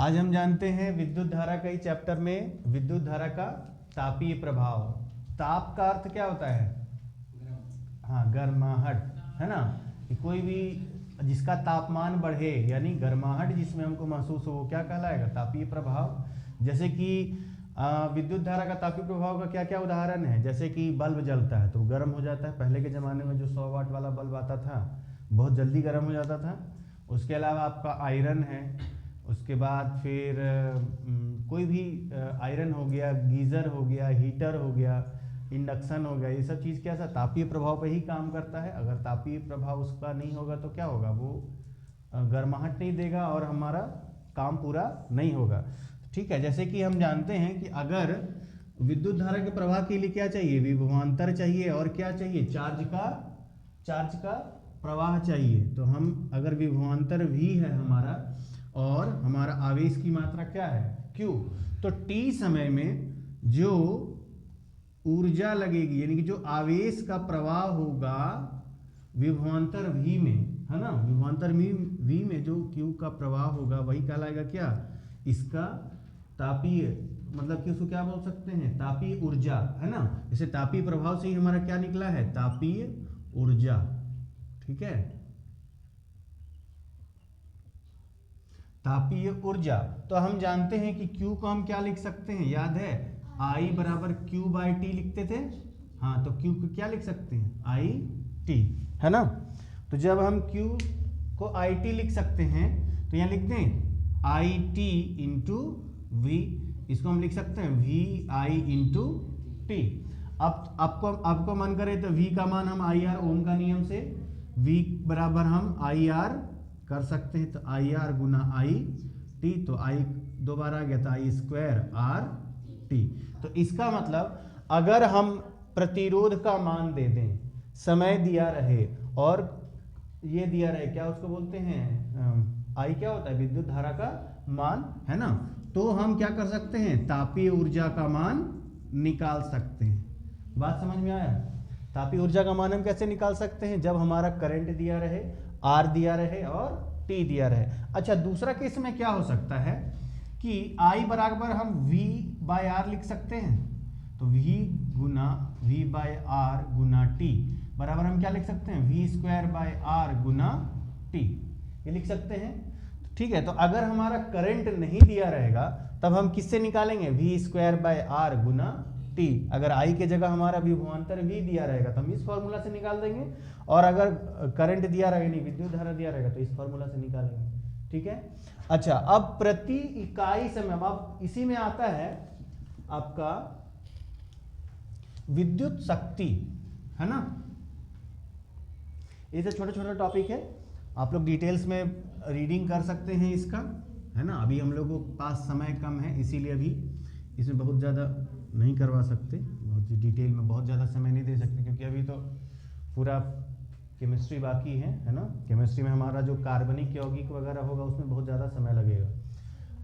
आज हम जानते हैं विद्युत धारा का ही चैप्टर में विद्युत धारा का तापीय प्रभाव। ताप का अर्थ क्या होता है? हाँ, गर्माहट, है ना। कि कोई भी जिसका तापमान बढ़े यानी गर्माहट जिसमें हमको महसूस हो, वो क्या कहलाएगा? तापीय प्रभाव। जैसे कि विद्युत धारा का तापीय प्रभाव का क्या क्या उदाहरण है? जैसे कि बल्ब जलता है तो गर्म हो जाता है। पहले के ज़माने में जो 100 वाट वाला बल्ब आता था बहुत जल्दी गर्म हो जाता था। उसके अलावा आपका आयरन है, उसके बाद फिर कोई भी आयरन हो गया, गीज़र हो गया, हीटर हो गया, इंडक्शन हो गया, ये सब चीज़ क्या सा तापीय प्रभाव पे ही काम करता है। अगर तापीय प्रभाव उसका नहीं होगा तो क्या होगा? वो गर्माहट नहीं देगा और हमारा काम पूरा नहीं होगा। ठीक है, जैसे कि हम जानते हैं कि अगर विद्युत धारा के प्रवाह के लिए क्या चाहिए? विभवांतर चाहिए और क्या चाहिए? चार्ज का प्रवाह चाहिए। तो हम अगर विभवांतर V है हमारा और हमारा आवेश की मात्रा क्या है? Q, तो T समय में जो ऊर्जा लगेगी यानी कि जो आवेश का प्रवाह होगा विभवांतर V में, है ना, विभवांतर V में जो Q का प्रवाह होगा वही कहलाएगा क्या? इसका तापीय, मतलब कि उसको क्या बोल सकते हैं? तापीय ऊर्जा, है ना। जैसे तापीय प्रभाव से ही हमारा क्या निकला है? तापीय ऊर्जा। ठीक है, तापीय ऊर्जा। तो हम जानते हैं कि Q को हम क्या लिख सकते हैं? याद है I बराबर Q/T लिखते थे। हाँ, तो Q को क्या लिख सकते हैं? IT, है ना। तो जब हम Q को IT लिख सकते हैं तो यहाँ लिख दें IT इंटू V, इसको हम लिख सकते हैं VI इंटू T। अब आपको मन करे तो V का मान हम IR ओम का नियम से V बराबर हम IR कर सकते हैं। तो IR गुना IT, तो I दो बार आ गया तो I स्क्वायर RT। तो इसका मतलब अगर हम प्रतिरोध का मान दे दें, समय दिया रहे और ये दिया रहे, क्या उसको बोलते हैं? I क्या होता है? विद्युत धारा का मान, है ना। तो हम क्या कर सकते हैं? तापीय ऊर्जा का मान निकाल सकते हैं। बात समझ में आया? तापीय ऊर्जा का मान हम कैसे निकाल सकते हैं? जब हमारा करंट दिया रहे, R दिया रहे और T दिया रहे। अच्छा, दूसरा केस में क्या हो सकता है कि I बराबर हम V/R लिख सकते हैं। तो V गुना V/R गुना T बराबर हम क्या लिख सकते हैं? V²/R गुना T, ये लिख सकते हैं। ठीक है, तो अगर हमारा करंट नहीं दिया रहेगा तब हम किससे निकालेंगे? V²/R गुना T। अगर I के जगह हमारा विभवांतर V दिया रहेगा तो हम इस फॉर्मूला से निकाल देंगे, और अगर करंट दिया रहेगा, नहीं विद्युत धारा दिया रहेगा, तो इस फॉर्मूला से निकालेंगे। ठीक है। अच्छा, अब प्रति इकाई समय, अब इसी में आता है आपका विद्युत शक्ति, है ना। ये तो छोटा छोटा टॉपिक है, आप लोग डिटेल्स में रीडिंग कर सकते हैं इसका, है ना। अभी हम लोगों के पास समय कम है, इसीलिए अभी इसमें बहुत ज़्यादा नहीं करवा सकते, बहुत डिटेल में बहुत ज़्यादा समय नहीं दे सकते, क्योंकि अभी तो पूरा केमिस्ट्री बाकी है ना। केमिस्ट्री में हमारा जो कार्बनिक यौगिक वगैरह होगा उसमें बहुत ज़्यादा समय लगेगा।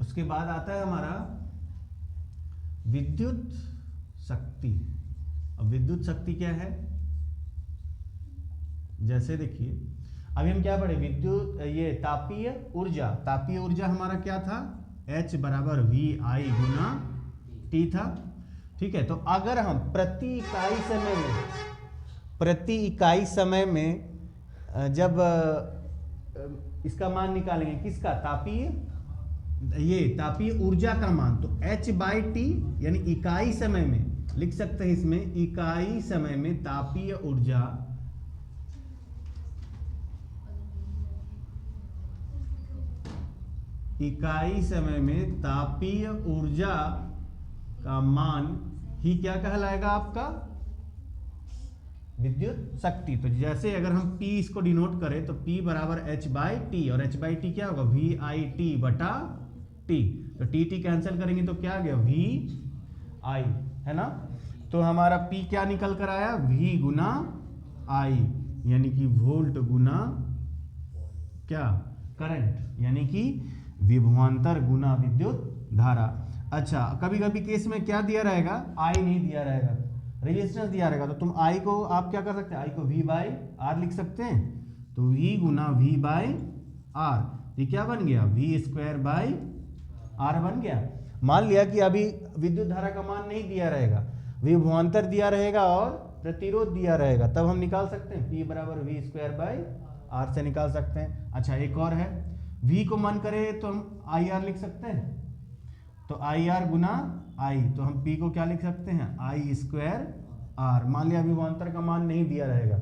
उसके बाद आता है हमारा विद्युत शक्ति। अब विद्युत शक्ति क्या है? जैसे देखिए अभी हम क्या पढ़े? विद्युत, ये तापीय ऊर्जा। तापीय ऊर्जा हमारा क्या था? H बराबर VI गुना T था। ठीक है, तो अगर हम प्रति इकाई समय में जब इसका मान निकालेंगे, किसका? तापीय ऊर्जा का मान, तो H/T यानी इकाई समय में लिख सकते हैं। इसमें इकाई समय में तापीय ऊर्जा का मान ही क्या कहलाएगा? आपका विद्युत शक्ति। तो जैसे अगर हम P इसको डिनोट करें तो P बराबर H/T, और H/T क्या होगा? VIT बटा T। तो T कैंसिल करेंगे तो क्या आ गया? VI, है ना। तो हमारा P क्या निकल कर आया? V गुना I, यानी कि वोल्ट गुना क्या? करंट, यानी कि विभवांतर गुना विद्युत धारा। अच्छा, कभी कभी केस में क्या दिया रहेगा? I नहीं दिया रहेगा, रेजिस्टेंस दिया रहेगा, तो तुम I को आप क्या कर सकते हैं? I को V/R लिख सकते हैं। तो V गुना V/R, ये क्या बन गया? V² R बन गया। मान लिया कि अभी विद्युत धारा का मान नहीं दिया रहेगा, विभवांतर दिया रहेगा और प्रतिरोध दिया रहेगा, तब हम निकाल सकते हैं P बराबर V² R से निकाल सकते हैं। अच्छा एक और है, V को मन करे तो हम IR लिख सकते हैं, तो IR गुना I, तो हम P को क्या लिख सकते हैं I²R। मान लिया विभवांतर का मान नहीं दिया रहेगा,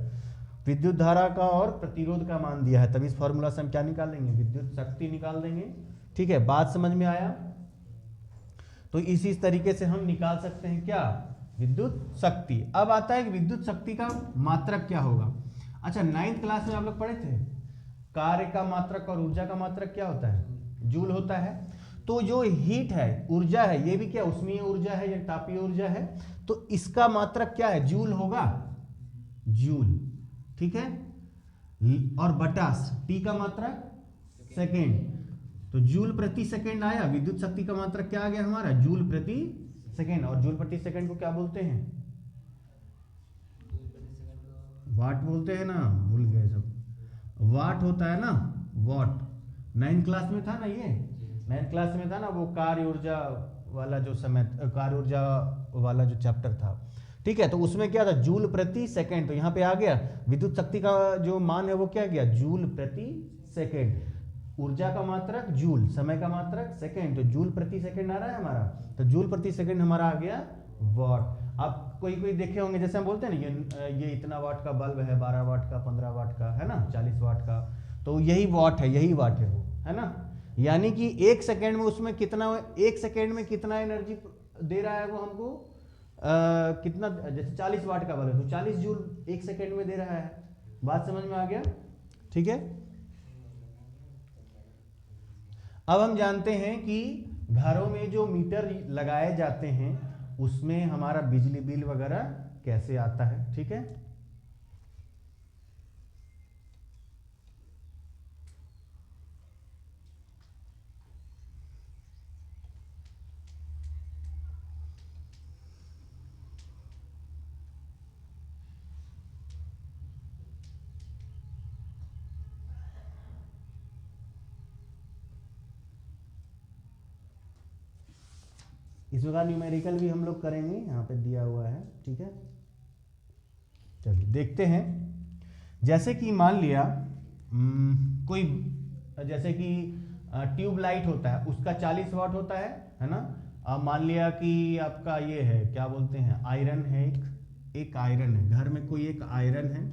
विद्युत धारा का और प्रतिरोध का मान दिया है, तब इस फॉर्मूला से हम क्या निकाल लेंगे, विद्युत शक्ति निकाल देंगे। ठीक है, बात समझ में आया। तो इसी तरीके से हम निकाल सकते हैं क्या, विद्युत शक्ति। अब आता है कि विद्युत शक्ति का मात्रक क्या होगा। अच्छा 9th क्लास में आप लोग पढ़े थे, कार्य का मात्रक और ऊर्जा का मात्रक क्या होता है, जूल होता है। तो जो हीट है, ऊर्जा है, ये भी क्या उष्मीय ऊर्जा है या तापीय ऊर्जा है, तो इसका मात्रक क्या है, जूल होगा, जूल। ठीक है, और बटा टी का मात्रक सेकेंड, तो जूल प्रति सेकेंड आया। विद्युत शक्ति का मात्रक क्या आ गया हमारा, जूल प्रति सेकेंड। और जूल प्रति सेकेंड को क्या बोलते हैं, वाट बोलते हैं ना, भूल गए सब, वाट होता है ना, वाट। 9th क्लास में था ना, ये 9th क्लास में था ना, वो कार्य ऊर्जा वाला जो समय, कार्य ऊर्जा वाला जो चैप्टर था। ठीक है, तो उसमें क्या था, जूल प्रति सेकेंड। तो यहाँ पे आ गया विद्युत शक्ति का जो मान है वो क्या गया, जूल प्रति सेकेंड। ऊर्जा का मात्रक जूल, समय का मात्रक सेकेंड, तो जूल प्रति सेकेंड आ रहा है हमारा, तो जूल प्रति सेकेंड हमारा आ गया वाट। आप कोई देखे होंगे, जैसे हम बोलते हैं ना, ये इतना वाट का बल्ब है, 12 वाट का, 15 वाट का, है ना, 40 वाट का, तो यही वाट है, यही वाट है वो, है ना। यानी कि 1 सेकेंड में उसमें कितना, 1 सेकेंड में कितना एनर्जी दे रहा है वो हमको, कितना, जैसे 40 वाट का बल्ब है तो 40 जूल 1 सेकेंड में दे रहा है। बात समझ में आ गया। ठीक है, अब हम जानते हैं कि घरों में जो मीटर लगाए जाते हैं उसमें हमारा बिजली बिल वगैरह कैसे आता है। ठीक है, इस प्रकार न्यूमेरिकल भी हम लोग करेंगे, यहाँ पे दिया हुआ है। ठीक है, चलिए देखते हैं। जैसे कि मान लिया कोई, जैसे कि ट्यूब लाइट होता है, उसका 40 वाट होता है ना। अब मान लिया कि आपका ये है, क्या बोलते हैं, आयरन है, एक आयरन है, घर में कोई एक आयरन है,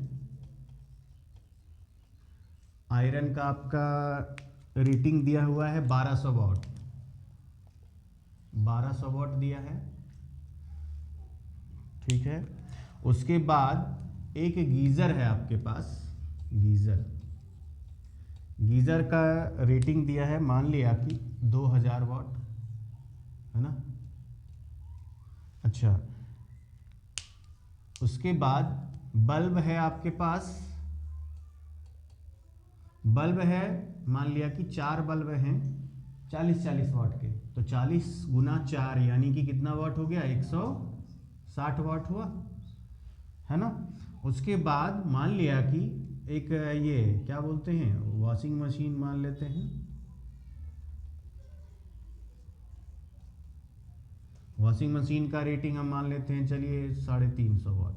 आयरन का आपका रेटिंग दिया हुआ है 1200 वाट, 1200 वाट दिया है। ठीक है, उसके बाद एक गीजर है आपके पास, गीजर, गीजर का रेटिंग दिया है, मान लिया कि 2000 वाट, है ना। अच्छा, उसके बाद बल्ब है आपके पास, बल्ब है, मान लिया कि 4 बल्ब हैं 40-40 वाट के, तो 40 गुना 4 यानी कि कितना वाट हो गया, 160 वाट हुआ, है ना। उसके बाद मान लिया कि एक ये क्या बोलते हैं, वॉशिंग मशीन मान लेते हैं, वॉशिंग मशीन का रेटिंग हम मान लेते हैं, चलिए 350 वाट,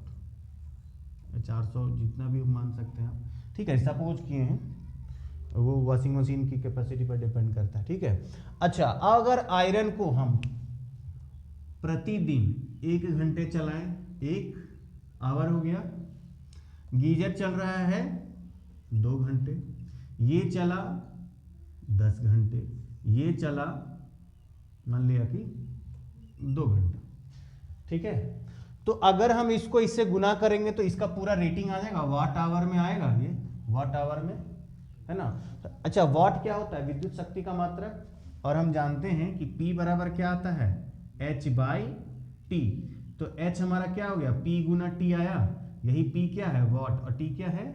400, जितना भी मान सकते हैं आप। ठीक है, सपोज किए हैं, वो वॉशिंग मशीन की कैपेसिटी पर डिपेंड करता है। ठीक है, अच्छा, अगर आयरन को हम प्रतिदिन 1 घंटे चलाएं, 1 आवर हो गया, गीजर चल रहा है 2 घंटे, ये चला 10 घंटे, ये चला मान लिया कि 2 घंटे। ठीक है, तो अगर हम इसको इससे गुना करेंगे तो इसका पूरा रेटिंग आ जाएगा, वाट आवर में आएगा, ये वाट आवर में, है ना। अच्छा, वाट क्या होता है, विद्युत शक्ति का मात्रक, और हम जानते हैं कि P बराबर क्या आता है, H/T। तो H हमारा क्या हो गया, P गुना T आया, यही P क्या है, वाट, और T क्या है,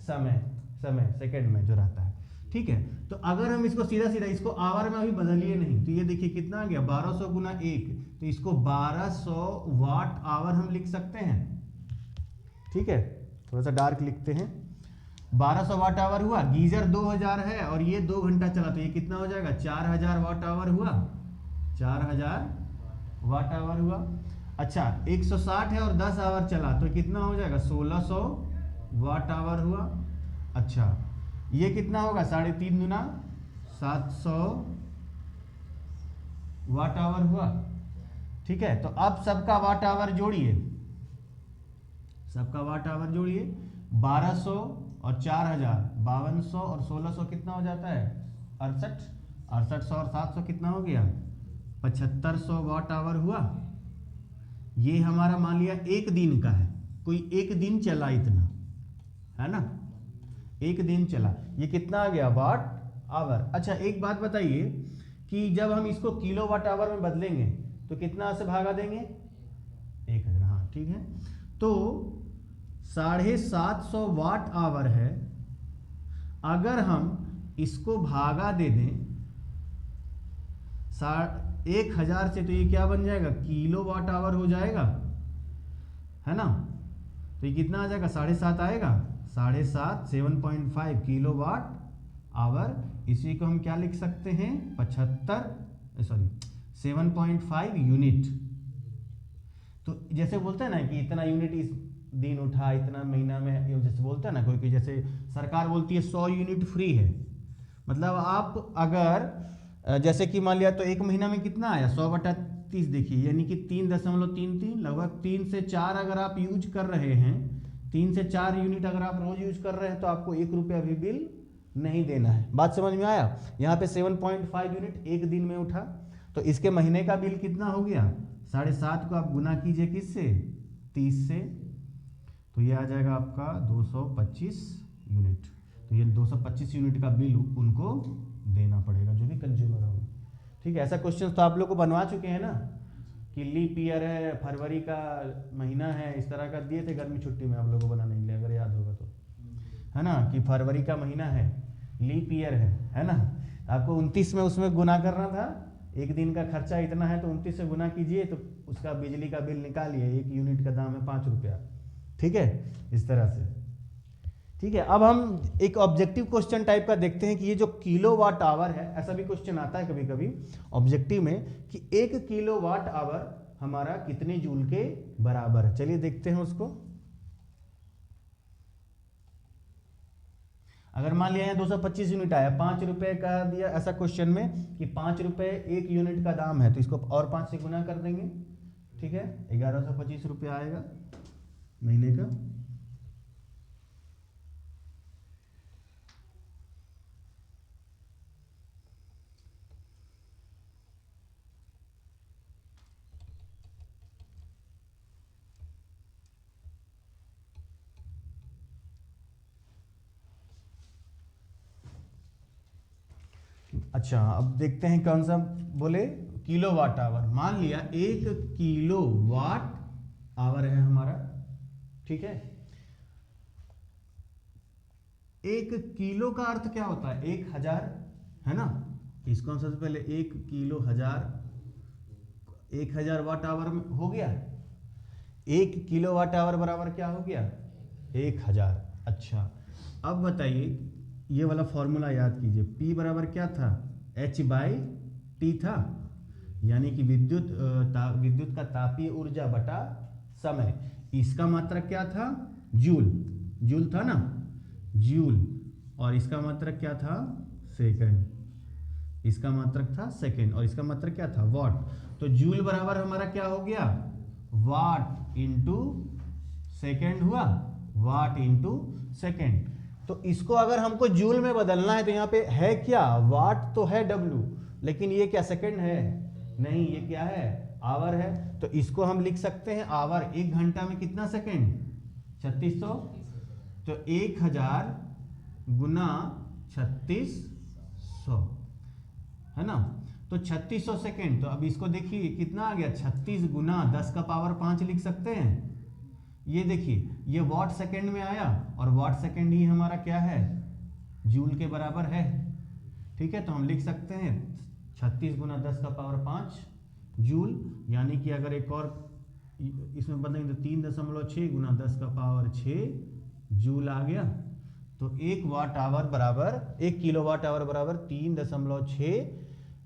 समय, समय सेकंड में जो रहता है। ठीक है, तो अगर हम इसको सीधा सीधा, इसको आवर में अभी बदलिए नहीं, तो ये देखिए कितना आ गया, 1200 गुना 1, तो इसको 1200 वाट आवर हम लिख सकते हैं। ठीक है, थोड़ा सा डार्क लिखते हैं, 1200 वाट आवर हुआ। गीजर 2000 है और ये 2 घंटा चला, तो ये कितना हो जाएगा, 4000 वाट आवर हुआ, 4000 वाट आवर हुआ। अच्छा 160 है और 10 आवर चला, तो कितना हो जाएगा, 1600 वाट आवर हुआ। अच्छा ये कितना होगा, 3.5 गुना 700 वाट आवर हुआ। ठीक है, तो अब सबका वाट आवर जोड़िए, सबका वाट आवर जोड़िए। 1200 और 4000, 5200 और 1600 कितना हो जाता है, 68, 6800 और 700 कितना हो गया, 7500 वाट आवर हुआ। ये हमारा मान लिया एक दिन का है, कोई एक दिन चला इतना, है ना, एक दिन चला, ये कितना आ गया, वाट आवर। अच्छा एक बात बताइए कि जब हम इसको किलो वाट आवर में बदलेंगे तो कितना से भागा देंगे, 1000। हाँ ठीक है, तो 750 वाट आवर है। अगर हम इसको भागा दे दें 1000 से, तो ये क्या बन जाएगा, किलो वाट आवर हो जाएगा, है ना। तो ये कितना आ जाएगा, 7.5 आएगा, 7.5 7.5 किलो वाट आवर। इसी को हम क्या लिख सकते हैं, 7.5 यूनिट। तो जैसे बोलते हैं ना कि इतना यूनिट इस दिन उठा, इतना महीना में, जैसे बोलते हैं ना कोई, जैसे सरकार बोलती है 100 यूनिट फ्री है, मतलब आप अगर जैसे कि मान लिया तो एक महीना में कितना आया, 100/30 देखिए, यानी कि 3.33, लगभग 3 से 4 अगर आप यूज कर रहे हैं, 3 से 4 यूनिट अगर आप रोज यूज कर रहे हैं, तो आपको 1 रुपया भी बिल नहीं देना है। बात समझ में आया। यहाँ पे 7.5 यूनिट एक दिन में उठा, तो इसके महीने का बिल कितना हो गया, 7.5 को आप गुना कीजिए किससे, 30 से, तो ये आ जाएगा आपका 225 यूनिट। तो ये 225 यूनिट का बिल उनको देना पड़ेगा, जो भी कंज्यूमर होंगे। ठीक है, ऐसा क्वेश्चन तो आप लोग को बनवा चुके हैं ना, कि लीप ईयर है, फरवरी का महीना है, इस तरह का दिए थे गर्मी छुट्टी में आप लोग को बनाने के लिए, अगर याद होगा तो, है ना, कि फरवरी का महीना है, लीप ईयर है ना। आपको 29 में उसमें गुना करना था, एक दिन का खर्चा इतना है तो 29 से गुना कीजिए, तो उसका बिजली का बिल निकालिए, 1 यूनिट का दाम है 5 रुपया। ठीक है, इस तरह से। ठीक है, अब हम एक ऑब्जेक्टिव क्वेश्चन टाइप का देखते हैं कि ये जो किलो वाट आवर है, ऐसा भी क्वेश्चन आता है कभी कभी ऑब्जेक्टिव में कि 1 किलो वाट आवर हमारा कितने जूल के बराबर है। चलिए देखते हैं उसको। अगर मान लिया 225 यूनिट आया, 5 रुपए का दिया, ऐसा क्वेश्चन में कि 5 रुपए 1 यूनिट का दाम है, तो इसको और 5 से गुना कर देंगे। ठीक है, 1125 रुपया आएगा महीने का। अच्छा अब देखते हैं कौन सा बोले, किलो वाट आवर। मान लिया 1 किलो वाट आवर है हमारा। ठीक है, 1 किलो का अर्थ क्या होता है, 1000, है ना। इसको हम सबसे पहले 1 किलो 1000 वाट आवर में हो गया। 1 किलो वाट आवर बराबर क्या हो गया, 1000। अच्छा अब बताइए, ये वाला फॉर्मूला याद कीजिए, P बराबर क्या था, H/T था, यानी कि विद्युत का तापीय ऊर्जा बटा समय। इसका मात्रक क्या था, जूल, जूल था ना, जूल, और इसका मात्रक क्या था, सेकंड, इसका मात्रक था सेकंड, और इसका मात्रक क्या था, वाट। तो जूल बराबर हमारा क्या हो गया, वाट इंटू सेकेंड हुआ, वाट इंटू सेकेंड। तो इसको अगर हमको जूल में बदलना है तो यहाँ पे है क्या, वाट तो है W, लेकिन ये क्या सेकंड है, नहीं, ये क्या है, आवर है। तो इसको हम लिख सकते हैं आवर। 1 घंटा में कितना सेकंड, 3600, तो 1000 गुना 3600, है ना, तो 3600 सेकंड। तो अब इसको देखिए कितना आ गया, 36 गुना 10 का पावर 5 लिख सकते हैं। ये देखिए ये वाट सेकंड में आया, और वाट सेकंड ही हमारा क्या है, जूल के बराबर है। ठीक है, तो हम लिख सकते हैं 36 गुना 10 का पावर 5 जूल, यानी कि अगर एक और इसमें बदलेंगे तो 3.6 गुना 10 का पावर 6 जूल आ गया। तो 1 वाट आवर बराबर 1 किलोवाट आवर बराबर 3.6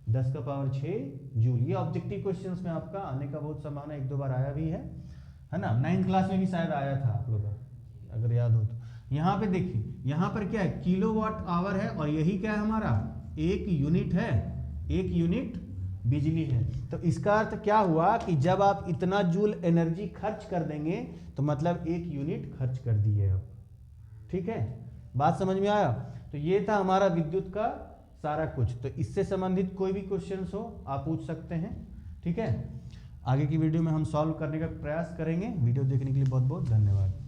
10 का पावर 6 जूल। ये ऑब्जेक्टिव क्वेश्चंस में आपका आने का बहुत संभावना, 1-2 बार आया भी है ना। 9th क्लास में भी शायद आया था आप लोगों को, अगर याद हो तो। यहाँ पे देखिए, यहाँ पर क्या है, किलोवाट आवर है और यही क्या है हमारा, 1 यूनिट है, 1 यूनिट बिजली है। तो इसका अर्थ क्या हुआ कि जब आप इतना जूल एनर्जी खर्च कर देंगे तो मतलब 1 यूनिट खर्च कर दिए आप। ठीक है, बात समझ में आया। तो ये था हमारा विद्युत का सारा कुछ। तो इससे संबंधित कोई भी क्वेश्चंस हो आप पूछ सकते हैं। ठीक है, आगे की वीडियो में हम सॉल्व करने का प्रयास करेंगे। वीडियो देखने के लिए बहुत बहुत धन्यवाद।